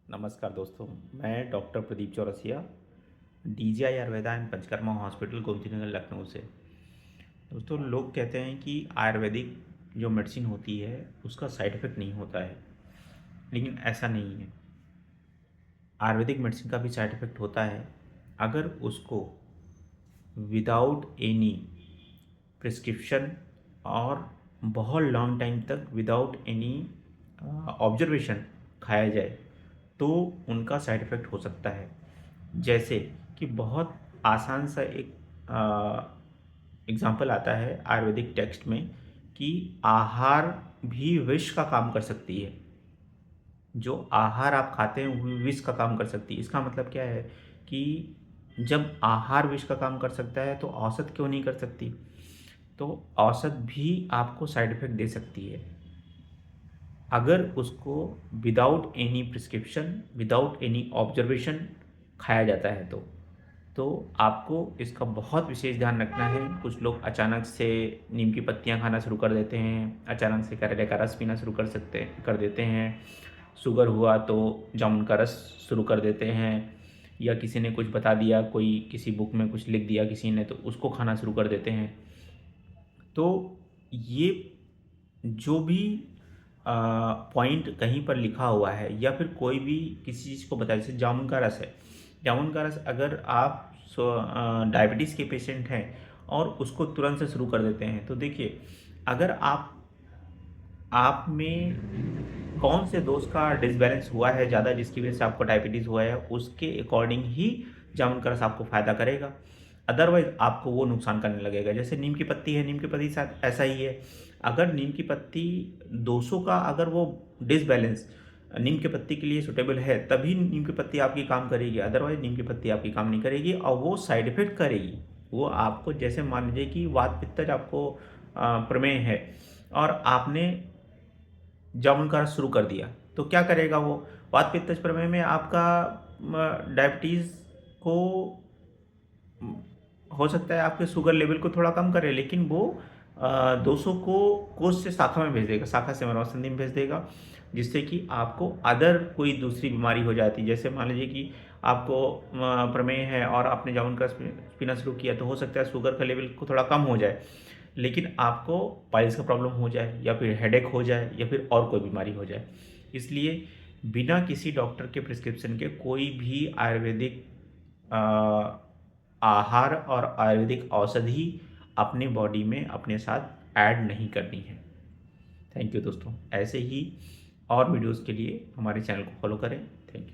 नमस्कार दोस्तों, मैं doctor Pradeep Chaurasia, DGI Ayurveda and Panchakarma hospital Gomti Nagar Lucknow से। दोस्तों, लोग कहते हैं कि आयुर्वेदिक जो मेडिसिन होती है उसका साइड इफ़ेक्ट नहीं होता है, लेकिन ऐसा नहीं है। आयुर्वेदिक मेडिसिन का भी साइड इफ़ेक्ट होता है अगर उसको विदाउट एनी प्रिस्क्रिप्शन और बहुत लॉन्ग टाइम तक विदाउट एनी ऑब्जर्वेशन खाया जाए तो उनका साइड इफ़ेक्ट हो सकता है। जैसे कि बहुत आसान सा एक एग्ज़ाम्पल आता है आयुर्वेदिक टेक्स्ट में कि आहार भी विष का काम कर सकती है। जो आहार आप खाते हैं वो विष का काम कर सकती है। इसका मतलब क्या है कि जब आहार विष का काम कर सकता है तो औषध क्यों नहीं कर सकती? तो औषध भी आपको साइड इफ़ेक्ट दे सकती है। अगर उसको without any prescription, without any observation खाया जाता है तो आपको इसका बहुत विशेष ध्यान रखना है। कुछ लोग अचानक से नीम की पत्तियाँ खाना शुरू कर देते हैं, अचानक से करेले का रस पीना शुरू कर देते हैं, शुगर हुआ तो जामुन का रस शुरू कर देते हैं, या किसी ने कुछ बता दिया, कोई किसी बुक में कुछ लिख दिया किसी ने तो उसको खाना शुरू कर देते हैं। तो ये जो भी पॉइंट कहीं पर लिखा हुआ है या फिर कोई भी किसी चीज़ को बताया, जैसे जामुन का रस है, जामुन का रस अगर आप डायबिटीज़ के पेशेंट हैं और उसको तुरंत से शुरू कर देते हैं तो देखिए, अगर आप में कौन से दोष का डिसबैलेंस हुआ है ज़्यादा जिसकी वजह से आपको डायबिटीज़ हुआ है, उसके अकॉर्डिंग ही जामुन का रस आपको फ़ायदा करेगा। अदरवाइज़ आपको वो नुकसान करने लगेगा। जैसे नीम की पत्ती है, नीम की पत्ती के साथ ऐसा ही है। अगर नीम की पत्ती दोषों का अगर वो डिसबैलेंस नीम की पत्ती के लिए सूटेबल है तभी नीम की पत्ती आपकी काम करेगी, अदरवाइज़ नीम की पत्ती आपकी काम नहीं करेगी और वो साइड इफ़ेक्ट करेगी। वो आपको, जैसे मान लीजिए कि वात पित्त आपको प्रमेह है और आपने जामुन का रस शुरू कर दिया तो क्या करेगा वो? वात पित्त प्रमेह में आपका डायबिटीज़ को म, हो सकता है आपके शुगर लेवल को थोड़ा कम करे, लेकिन वो दोषों को कोष से शाखा में भेज देगा, शाखा से मरवासंधि में भेज देगा, जिससे कि आपको अदर कोई दूसरी बीमारी हो जाती है। जैसे मान लीजिए कि आपको प्रमेह है और आपने जामुन का रस पीना शुरू किया तो हो सकता है शुगर का लेवल को थोड़ा कम हो जाए, लेकिन आपको पाइल्स का प्रॉब्लम हो जाए या फिर हेडेक हो जाए या फिर और कोई बीमारी हो जाए। इसलिए बिना किसी डॉक्टर के प्रिस्क्रिप्शन के कोई भी आयुर्वेदिक आहार और आयुर्वेदिक औषधि अपनी बॉडी में अपने साथ ऐड नहीं करनी है। थैंक यू दोस्तों। ऐसे ही और वीडियोज़ के लिए हमारे चैनल को फॉलो करें। Thank you.